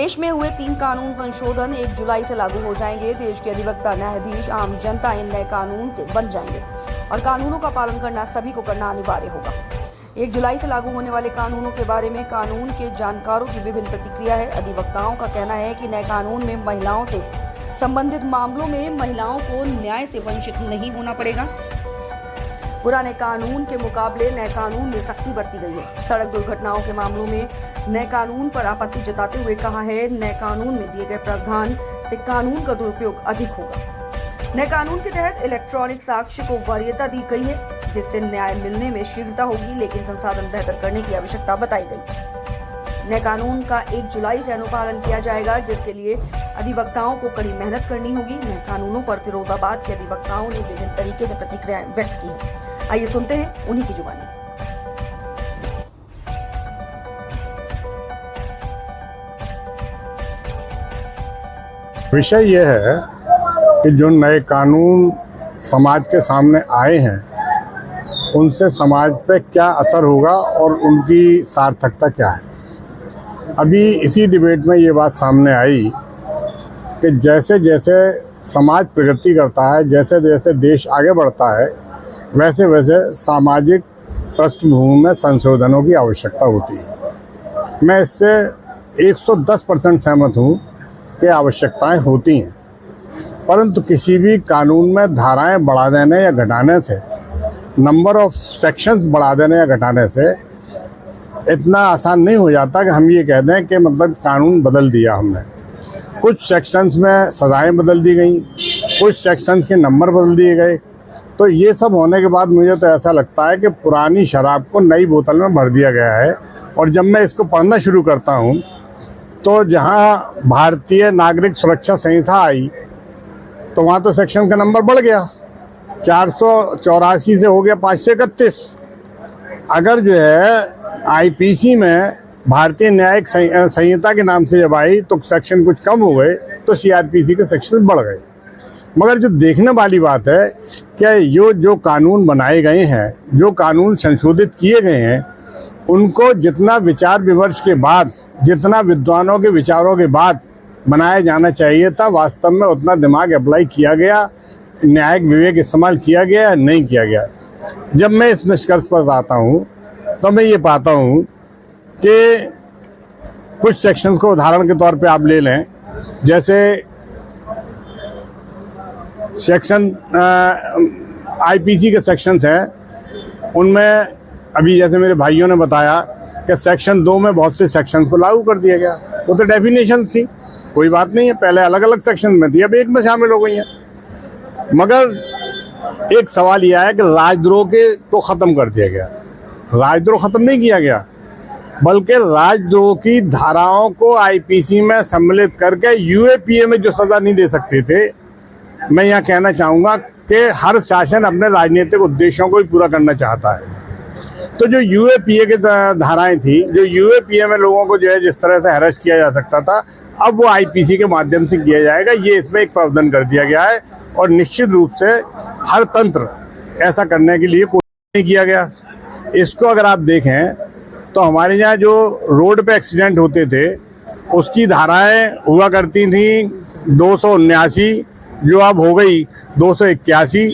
देश में हुए 3 कानून संशोधन 1 जुलाई से लागू हो जाएंगे। देश के अधिवक्ता, न्यायाधीश, आम जनता इन नए कानून से बंध जाएंगे और कानूनों का पालन करना सभी को करना अनिवार्य होगा। 1 जुलाई से लागू होने वाले कानूनों के बारे में कानून के जानकारों की विभिन्न प्रतिक्रिया है। अधिवक्ताओं का कहना है कि नए कानून में महिलाओं से संबंधित मामलों में महिलाओं को न्याय से वंचित नहीं होना पड़ेगा। पुराने कानून के मुकाबले नए कानून में सख्ती बरती गई है। सड़क दुर्घटनाओं के मामलों में नए कानून पर आपत्ति जताते हुए कहा है, नए कानून में दिए गए प्रावधान से कानून का दुरुपयोग अधिक होगा। नए कानून के तहत इलेक्ट्रॉनिक साक्ष्य को वरीयता दी गई है, जिससे न्याय मिलने में शीघ्रता होगी, लेकिन संसाधन बेहतर करने की आवश्यकता बताई गई। नए कानून का 1 जुलाई से अनुपालन किया जाएगा, जिसके लिए अधिवक्ताओं को कड़ी मेहनत करनी होगी। नए कानूनों पर फिरोजाबाद के अधिवक्ताओं ने विभिन्न तरीके से प्रतिक्रियाएं व्यक्त की है। आइए सुनते हैं उन्हीं की जुबानी। विषय यह है कि जो नए कानून समाज के सामने आए हैं, उनसे समाज पे क्या असर होगा और उनकी सार्थकता क्या है। अभी इसी डिबेट में ये बात सामने आई कि जैसे जैसे समाज प्रगति करता है, जैसे जैसे देश आगे बढ़ता है, वैसे वैसे सामाजिक पृष्ठभूमि में संशोधनों की आवश्यकता होती है। मैं इससे 110% सहमत हूँ कि आवश्यकताएं होती हैं, परंतु किसी भी कानून में धाराएं बढ़ा देने या घटाने से, नंबर ऑफ सेक्शंस बढ़ा देने या घटाने से इतना आसान नहीं हो जाता कि हम ये कह दें कि मतलब कानून बदल दिया हमने। कुछ सेक्शंस में सज़ाएं बदल दी गई, कुछ सेक्शंस के नंबर बदल दिए गए। तो ये सब होने के बाद मुझे तो ऐसा लगता है कि पुरानी शराब को नई बोतल में भर दिया गया है। और जब मैं इसको पढ़ना शुरू करता हूँ तो जहाँ भारतीय नागरिक सुरक्षा संहिता आई तो वहाँ तो सेक्शन का नंबर बढ़ गया, 484 से हो गया 531। अगर जो है आईपीसी में भारतीय न्यायिक संहिता के नाम से जब आई तो सेक्शन कुछ कम हो गए, तो सीआरपीसी के सेक्शन बढ़ गए। मगर जो देखने वाली बात है कि जो कानून बनाए गए हैं, जो कानून संशोधित किए गए हैं, उनको जितना विचार विमर्श के बाद, जितना विद्वानों के विचारों के बाद बनाया जाना चाहिए था, वास्तव में उतना दिमाग अप्लाई किया गया, न्यायिक विवेक इस्तेमाल किया गया, नहीं किया गया। जब मैं इस निष्कर्ष पर आता हूँ तो मैं ये पाता हूँ कि कुछ सेक्शंस को उदाहरण के तौर पे आप ले लें, जैसे सेक्शन आईपीसी के सेक्शंस हैं, उनमें अभी जैसे मेरे भाइयों ने बताया कि सेक्शन 2 में बहुत से सेक्शंस को लागू कर दिया गया। वो तो डेफिनेशन थी, कोई बात नहीं है, पहले अलग अलग सेक्शन में थी, अब एक में शामिल हो गई हैं। मगर एक सवाल यह है कि राजद्रोह को ख़त्म कर दिया गया। राजद्रोह ख़त्म नहीं किया गया, बल्कि राजद्रोह की धाराओं को आईपीसी में सम्मिलित करके यूएपीए में जो सज़ा नहीं दे सकते थे, मैं यहाँ कहना चाहूँगा कि हर शासन अपने राजनीतिक उद्देश्यों को भी पूरा करना चाहता है। तो जो यूएपीए की धाराएं थी, जो यूएपीए में लोगों को जो है जिस तरह से हरास किया जा सकता था, अब वो आईपीसी के माध्यम से किया जाएगा। ये इसमें एक प्रावधान कर दिया गया है और निश्चित रूप से हर तंत्र ऐसा करने के लिए कोशिश नहीं किया गया। इसको अगर आप देखें तो हमारे यहाँ जो रोड पे एक्सीडेंट होते थे, उसकी धाराएं हुआ करती थी 279, जो अब हो गई 281,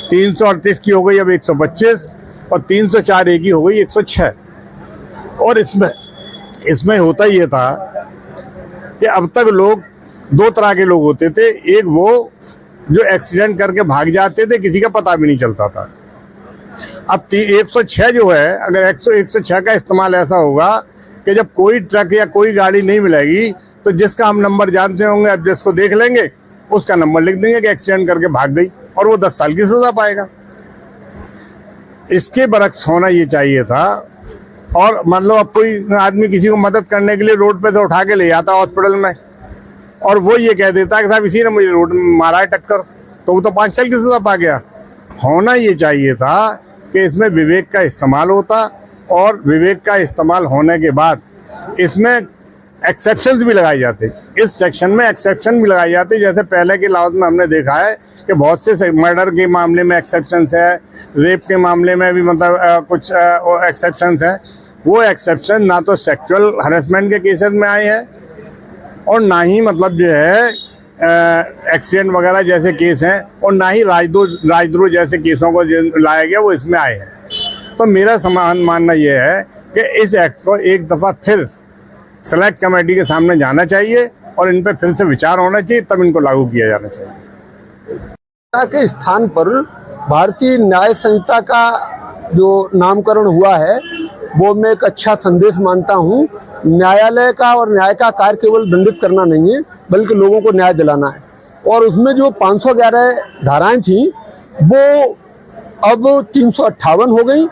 338 की हो गई अब 125, और 304A की हो गई 106। और इसमें होता ये था कि अब तक लोग 2 तरह के लोग होते थे। एक वो जो एक्सीडेंट करके भाग जाते थे, किसी का पता भी नहीं चलता था। अब 106 जो है, अगर 106 का इस्तेमाल ऐसा होगा कि जब कोई ट्रक या कोई गाड़ी नहीं मिलेगी तो जिसका हम नंबर जानते होंगे, अब जिसको देख लेंगे उसका नंबर लिख देंगे कि एक्सीडेंट करके भाग गई, और वो 10 साल की सजा पाएगा। इसके बरक्स होना ये चाहिए था। और मान लो अब कोई आदमी किसी को मदद करने के लिए रोड पे से उठा के ले जाता हॉस्पिटल में, और वो ये कह देता है कि साहब इसी ने मुझे रोड में मारा है टक्कर, तो वो तो 5 साल की सजा पा गया। होना ये चाहिए था कि इसमें विवेक का इस्तेमाल होता, और विवेक का इस्तेमाल होने के बाद इसमें एक्सेप्शंस भी लगाए जाते। इस सेक्शन में एक्सेप्शन भी लगाए जाते, जैसे पहले के लॉज में हमने देखा है कि बहुत से मर्डर के मामले में एक्सेप्शंस है, रेप के मामले में भी मतलब कुछ एक्सेप्शंस हैं। वो एक्सेप्शन ना तो सेक्सुअल हरेसमेंट के केसेस में आए हैं, और ना ही मतलब जो है एक्सीडेंट वगैरह जैसे केस हैं, और ना ही राजद्रोह जैसे केसों को जो लाया गया वो इसमें आए हैं। तो मेरा मानना ये है कि इस एक्ट को एक दफ़ा फिर सेलेक्ट कमेटी के सामने जाना चाहिए और इन पर फिर से विचार होना चाहिए, तब इनको लागू किया जाना चाहिए। के स्थान पर भारतीय न्याय संहिता का जो नामकरण हुआ है वो मैं एक अच्छा संदेश मानता हूँ। न्यायालय का और न्याय का कार्य केवल दंडित करना नहीं है, बल्कि लोगों को न्याय दिलाना है। और उसमें जो 511 धाराएं थी वो अब 358 हो गई।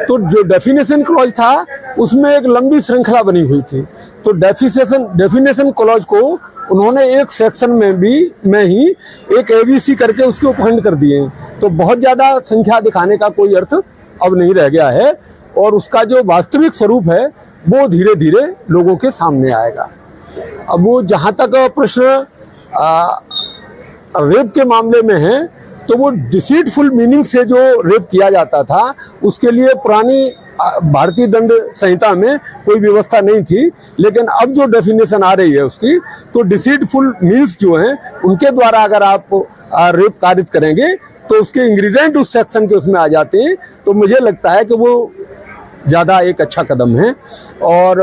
तो जो डेफिनेशन क्लॉज था उसमें एक लंबी श्रृंखला बनी हुई थी, तो डेफिनेशन क्लॉज को उन्होंने एक सेक्शन में ही एक ABC करके उसके उपखंड कर दिए। तो बहुत ज्यादा संख्या दिखाने का कोई अर्थ अब नहीं रह गया है, और उसका जो वास्तविक स्वरूप है वो धीरे धीरे लोगों के सामने आएगा। अब वो जहाँ तक प्रश्न रेप के मामले में है, तो वो डिसीटफुल मीनिंग से जो रेप किया जाता था उसके लिए पुरानी भारतीय दंड संहिता में कोई व्यवस्था नहीं थी, लेकिन अब जो डेफिनेशन आ रही है उसकी, तो डिसीटफुल मीन्स जो हैं उनके द्वारा अगर आप रेप कारित करेंगे तो उसके इंग्रेडिएंट उस सेक्शन के उसमें आ जाते हैं। तो मुझे लगता है कि वो ज़्यादा एक अच्छा कदम है। और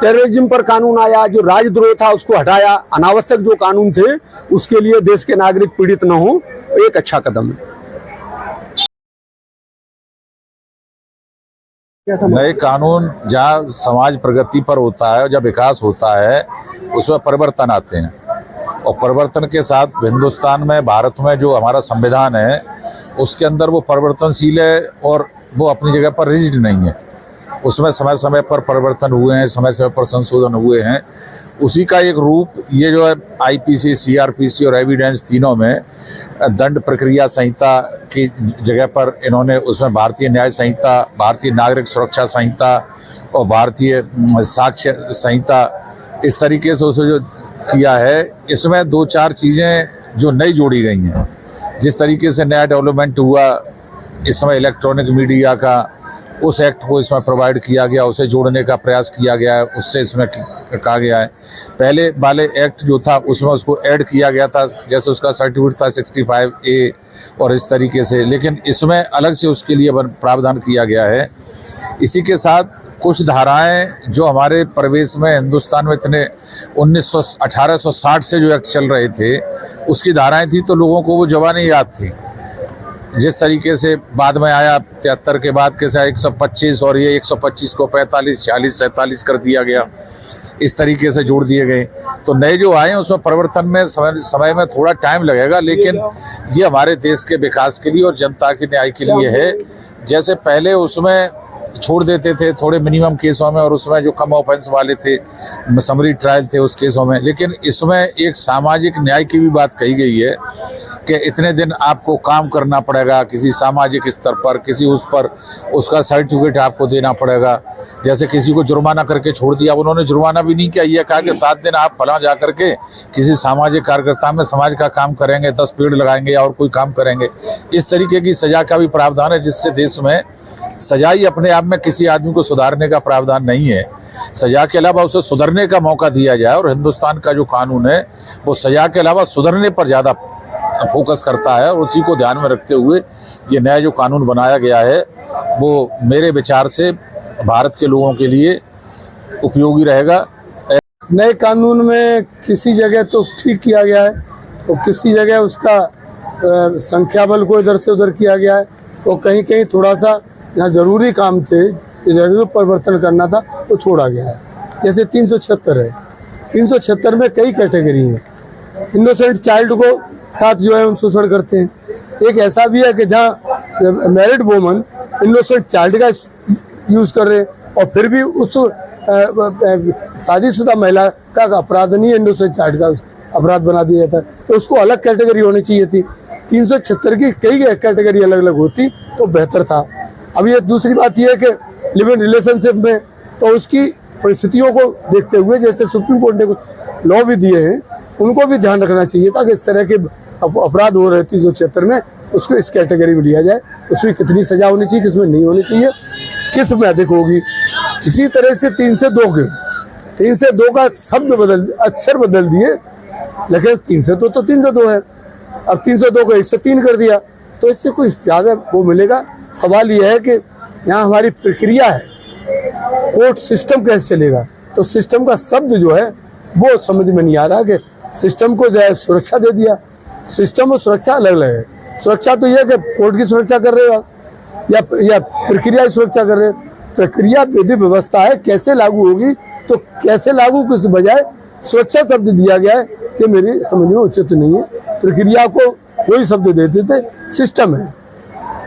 टेररिज्म पर कानून आया, जो राजद्रोह था उसको हटाया, अनावश्यक जो कानून थे उसके लिए देश के नागरिक पीड़ित न हो, एक अच्छा कदम है। नए कानून जहाँ समाज प्रगति पर होता है, जब विकास होता है, उसमें परिवर्तन आते हैं। और परिवर्तन के साथ हिंदुस्तान में, भारत में जो हमारा संविधान है उसके अंदर वो परिवर्तनशील है और वो अपनी जगह पर रिजिड नहीं है। उसमें समय समय पर परिवर्तन हुए हैं, समय समय पर संशोधन हुए हैं। उसी का एक रूप ये जो है IPC, CRPC और एविडेंस तीनों में दंड प्रक्रिया संहिता की जगह पर इन्होंने उसमें भारतीय न्याय संहिता, भारतीय नागरिक सुरक्षा संहिता और भारतीय साक्ष्य संहिता, इस तरीके से उसे जो किया है, इसमें 2-4 चीज़ें जो नई जोड़ी गई हैं। जिस तरीके से नया डेवलपमेंट हुआ इस समय इलेक्ट्रॉनिक मीडिया का, उस एक्ट को इसमें प्रोवाइड किया गया, उसे जोड़ने का प्रयास किया गया है, उससे इसमें कहा गया है। पहले वाले एक्ट जो था उसमें उसको ऐड किया गया था, जैसे उसका सर्टिफिकेट था 65A और इस तरीके से, लेकिन इसमें अलग से उसके लिए प्रावधान किया गया है। इसी के साथ कुछ धाराएं जो हमारे प्रवेश में हिंदुस्तान में इतने 1860 से जो एक्ट चल रहे थे उसकी धाराएं थी, तो लोगों को वो जबानी याद थी। जिस तरीके से बाद में आया 73 के बाद कैसा 125 और ये 125 को 45, 46, 47 कर दिया गया, इस तरीके से जोड़ दिए गए। तो नए जो आए हैं उसमें परिवर्तन में समय में थोड़ा टाइम लगेगा, लेकिन ये हमारे देश के विकास के लिए और जनता के न्याय के लिए है। जैसे पहले उसमें छोड़ देते थे थोड़े मिनिमम केसों में, और उसमें जो कम ऑफेंस वाले थे, समरी ट्रायल थे उस केसों में, लेकिन इसमें एक सामाजिक न्याय की भी बात कही गई है कि इतने दिन आपको काम करना पड़ेगा किसी सामाजिक स्तर पर, किसी उस पर उसका सर्टिफिकेट आपको देना पड़ेगा। जैसे किसी को जुर्माना करके छोड़ दिया, उन्होंने जुर्माना भी नहीं किया, ये कहा कि 7 दिन आप फलां जा करके किसी सामाजिक कार्यकर्ता में समाज का काम करेंगे, 10 पेड़ लगाएंगे या और कोई काम करेंगे। इस तरीके की सजा का भी प्रावधान है, जिससे देश में सजा ही अपने आप में किसी आदमी को सुधारने का प्रावधान नहीं है। सजा के अलावा उसे सुधरने का मौका दिया जाए, और हिंदुस्तान का जो कानून है वो सजा के अलावा सुधरने पर ज़्यादा फोकस करता है, और उसी को ध्यान में रखते हुए ये नया जो कानून बनाया गया है वो मेरे विचार से भारत के लोगों के लिए उपयोगी रहेगा। नए कानून में किसी जगह तो ठीक किया गया है, और किसी जगह उसका संख्या बल को इधर से उधर किया गया है, और कहीं कहीं थोड़ा सा यहाँ जरूरी काम थे, जरूरी परिवर्तन करना था, वो छोड़ा गया है। जैसे 376 है, 376 में कई कैटेगरी हैं। इनोसेंट चाइल्ड को साथ जो है उन शोषण करते हैं। एक ऐसा भी है कि जहाँ मैरिड वुमन इनोसेंट चाइल्ड का यूज कर रहे हैं, और फिर भी उस शादीशुदा महिला का अपराध नहीं है, इनोसेंट चाइल्ड का अपराध बना दिया जाता है। तो उसको अलग कैटेगरी होनी चाहिए थी। 376 की कई कैटेगरी अलग अलग होती तो बेहतर था। अब ये दूसरी बात यह है कि लिव इन रिलेशनशिप में तो उसकी परिस्थितियों को देखते हुए, जैसे सुप्रीम कोर्ट ने कुछ लॉ भी दिए हैं, उनको भी ध्यान रखना चाहिए था कि इस तरह के अपराध हो रहे 376 में, उसको इस कैटेगरी में लिया जाए। उसमें कितनी सजा होनी चाहिए, किसमें नहीं होनी चाहिए, किस में अधिक होगी। इसी तरह से 3 से 2 के 3 से 2 का शब्द अक्षर बदल दिए, लेकिन 3 से 2 तो 3 से 2 है। अब 3 से 2 को 1 से 3 कर दिया, तो इससे कोई ज़्यादा वो मिलेगा। सवाल यह है कि यहाँ हमारी प्रक्रिया है, कोर्ट सिस्टम कैसे चलेगा, तो सिस्टम का शब्द जो है वो समझ में नहीं आ रहा कि सिस्टम को जो है सुरक्षा दे दिया। सिस्टम और सुरक्षा अलग अलग है। सुरक्षा तो यह है कि कोर्ट की सुरक्षा कर रहे हो या प्रक्रिया की सुरक्षा कर रहे हो। प्रक्रिया विधि व्यवस्था है, कैसे लागू होगी, तो कैसे लागू किस बजाय सुरक्षा शब्द दिया गया है, ये मेरी समझ में उचित नहीं है। प्रक्रिया को कोई शब्द देते थे, सिस्टम है।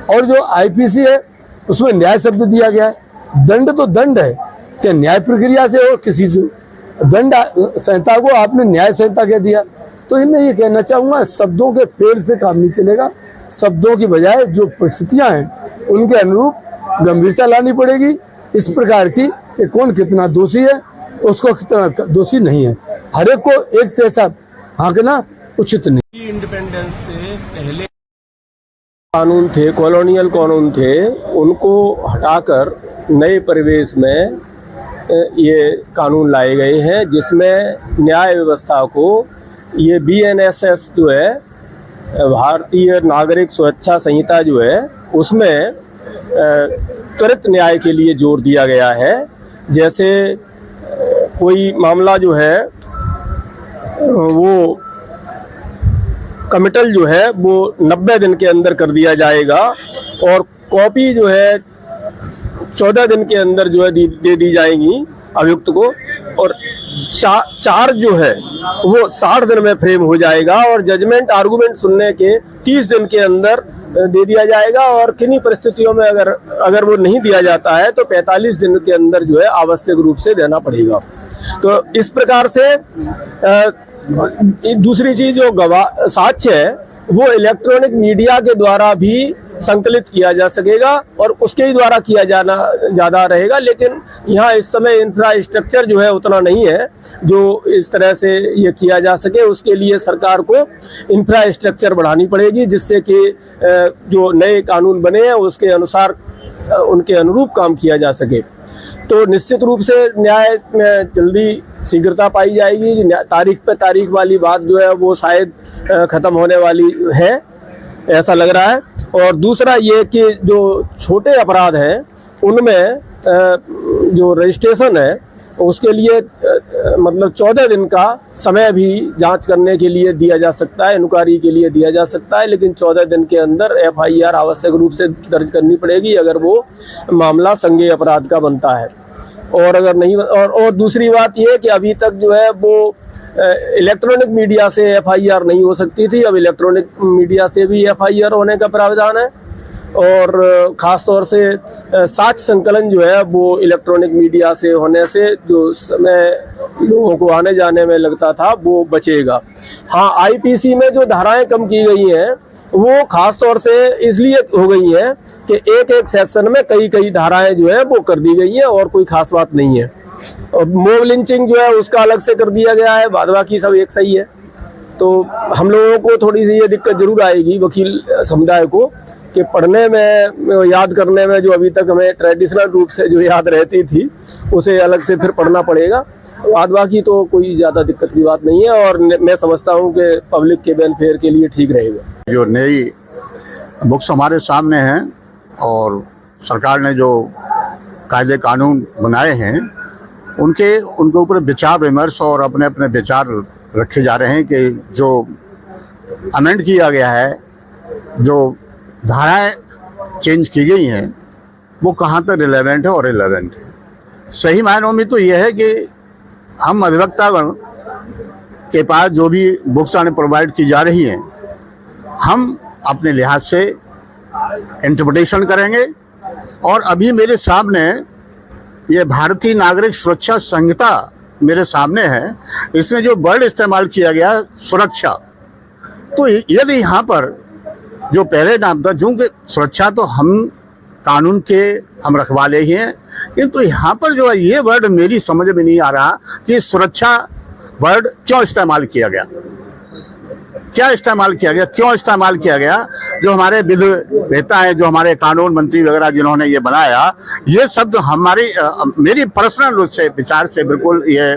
और जो आईपीसी है उसमें न्याय शब्द दिया गया है। दंड तो दंड है, चाहे न्याय प्रक्रिया से हो, किसी से दंड संहिता को आपने न्याय संहिता कह दिया। तो मैं ये कहना चाहूँगा, शब्दों के फेर से काम नहीं चलेगा। शब्दों की बजाय जो परिस्थितियाँ हैं उनके अनुरूप गंभीरता लानी पड़ेगी, इस प्रकार की कि कौन कितना दोषी है, उसको कितना दोषी नहीं है। हर एक को एक से ऐसा हाँकना उचित नहीं। इंडिपेंडेंस से पहले कानून थे, कॉलोनियल कानून थे, उनको हटाकर नए परिवेश में ये कानून लाए गए हैं, जिसमें न्याय व्यवस्था को ये BNSS जो है, भारतीय नागरिक सुरक्षा संहिता जो है, उसमें त्वरित न्याय के लिए जोर दिया गया है। जैसे कोई मामला जो है वो कमिटल जो है वो 90 दिन के अंदर कर दिया जाएगा और कॉपी जो है 14 दिन के अंदर जो है दे दी जाएगी अभियुक्त को, और चार्ज जो है वो 60 दिन में फ्रेम हो जाएगा और जजमेंट आर्गुमेंट सुनने के 30 दिन के अंदर दे दिया जाएगा। और किन्हीं परिस्थितियों में अगर वो नहीं दिया जाता है तो 45 दिन के अंदर जो है आवश्यक रूप से देना पड़ेगा। तो इस प्रकार से दूसरी चीज जो साक्ष्य है वो इलेक्ट्रॉनिक मीडिया के द्वारा भी संकलित किया जा सकेगा और उसके ही द्वारा किया जाना ज़्यादा रहेगा। लेकिन यहाँ इस समय इंफ्रास्ट्रक्चर जो है उतना नहीं है जो इस तरह से ये किया जा सके। उसके लिए सरकार को इंफ्रास्ट्रक्चर बढ़ानी पड़ेगी, जिससे कि जो नए कानून बने हैं उसके अनुसार उनके अनुरूप काम किया जा सके। तो निश्चित रूप से न्याय में जल्दी शीघ्रता पाई जाएगी। तारीख पे तारीख वाली बात जो है वो शायद खत्म होने वाली है, ऐसा लग रहा है। और दूसरा ये कि जो छोटे अपराध हैं उनमें जो रजिस्ट्रेशन है उसके लिए मतलब 14 दिन का समय भी जांच करने के लिए दिया जा सकता है, इंक्वायरी के लिए दिया जा सकता है, लेकिन 14 दिन के अंदर FIR आवश्यक रूप से दर्ज करनी पड़ेगी अगर वो मामला संज्ञेय अपराध का बनता है। और अगर नहीं, और दूसरी बात ये कि अभी तक जो है वो इलेक्ट्रॉनिक मीडिया से FIR नहीं हो सकती थी, अब इलेक्ट्रॉनिक मीडिया से भी FIR होने का प्रावधान है। और ख़ास तौर से साक्ष्य संकलन जो है वो इलेक्ट्रॉनिक मीडिया से होने से जो समय लोगों को आने जाने में लगता था वो बचेगा। हाँ, IPC में जो धाराएं कम की गई हैं वो ख़ास तौर से इसलिए हो गई हैं कि एक एक सेक्शन में कई धाराएं जो है वो कर दी गई हैं और कोई ख़ास बात नहीं है। और मॉब लिंचिंग जो है उसका अलग से कर दिया गया है, बाद बाकी सब एक सही है। तो हम लोगों को थोड़ी सी ये दिक्कत जरूर आएगी वकील समुदाय को कि पढ़ने में, याद करने में जो अभी तक हमें ट्रेडिशनल रूप से जो याद रहती थी उसे अलग से फिर पढ़ना पड़ेगा। बाद बाकी तो कोई ज़्यादा दिक्कत की बात नहीं है और मैं समझता हूँ कि पब्लिक के वेलफेयर के लिए ठीक रहेगा। जो नई बुक्स हमारे सामने हैं और सरकार ने जो कायदे कानून बनाए हैं उनके ऊपर विचार विमर्श और अपने अपने विचार रखे जा रहे हैं कि जो अमेंड किया गया है, जो धाराएं चेंज की गई हैं वो कहाँ तक रिलेवेंट है और रिलेवेंट है। सही मायनों में तो यह है कि हम अधिवक्तागण के पास जो भी बुक्स हमें प्रोवाइड की जा रही हैं हम अपने लिहाज से इंटरप्रिटेशन करेंगे। और अभी मेरे सामने ये भारतीय नागरिक सुरक्षा संहिता मेरे सामने है, इसमें जो वर्ड इस्तेमाल किया गया सुरक्षा, तो यदि यहाँ पर जो पहले नाम था, चूँकि सुरक्षा तो हम कानून के हम रखवाले ही हैं, किंतु यहाँ पर जो है ये वर्ड मेरी समझ में नहीं आ रहा कि सुरक्षा वर्ड क्यों इस्तेमाल किया गया। क्या इस्तेमाल किया गया, क्यों इस्तेमाल किया गया। जो हमारे विधि नेता हैं, जो हमारे कानून मंत्री वगैरह जिन्होंने ये बनाया, ये शब्द मेरी पर्सनल उससे विचार से बिल्कुल ये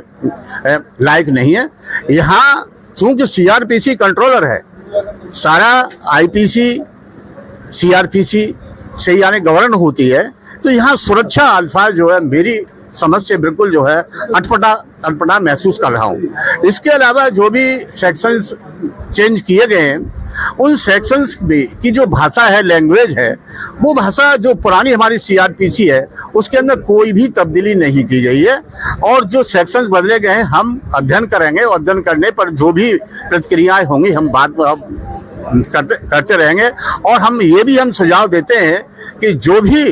लायक नहीं है। यहाँ चूंकि सीआरपीसी कंट्रोलर है, सारा आईपीसी सीआरपीसी से यानी गवर्न होती है, तो यहाँ सुरक्षा अल्फाज जो है मेरी समझ से बिल्कुल जो है अटपटा महसूस कर रहा हूँ। इसके अलावा जो भी सेक्शंस चेंज किए गए हैं, उन सेक्शंस की जो भाषा है, लैंग्वेज है, वो भाषा जो पुरानी हमारी सीआरपीसी है उसके अंदर कोई भी तब्दीली नहीं की गई है। और जो सेक्शंस बदले गए हैं हम अध्ययन करेंगे, अध्ययन करने पर जो भी प्रतिक्रियाएं होंगी हम बात करते रहेंगे। और हम ये भी सुझाव देते हैं कि जो भी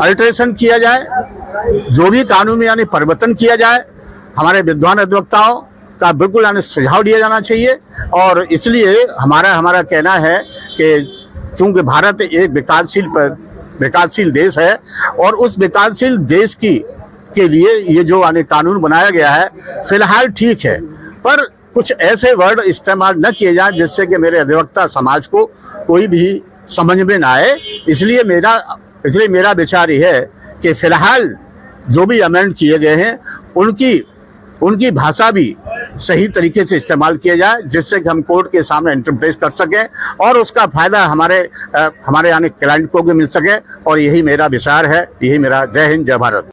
अल्टरेशन किया जाए, जो भी कानून में यानी परिवर्तन किया जाए, हमारे विद्वान अधिवक्ताओं का बिल्कुल यानी सुझाव दिया जाना चाहिए। और इसलिए हमारा कहना है कि चूंकि भारत एक विकासशील देश है और उस विकासशील देश के लिए ये जो यानी कानून बनाया गया है फिलहाल ठीक है, पर कुछ ऐसे वर्ड इस्तेमाल न किए जाए जिससे कि मेरे अधिवक्ता समाज को कोई भी समझ में ना आए। इसलिए मेरा विचार ये है कि फिलहाल जो भी अमेंड किए गए हैं उनकी भाषा भी सही तरीके से इस्तेमाल किया जाए, जिससे कि हम कोर्ट के सामने इंटरप्रेट कर सकें और उसका फायदा हमारे यानी क्लाइंट को भी मिल सके। और यही मेरा विचार है। यही मेरा। जय हिंद, जय भारत।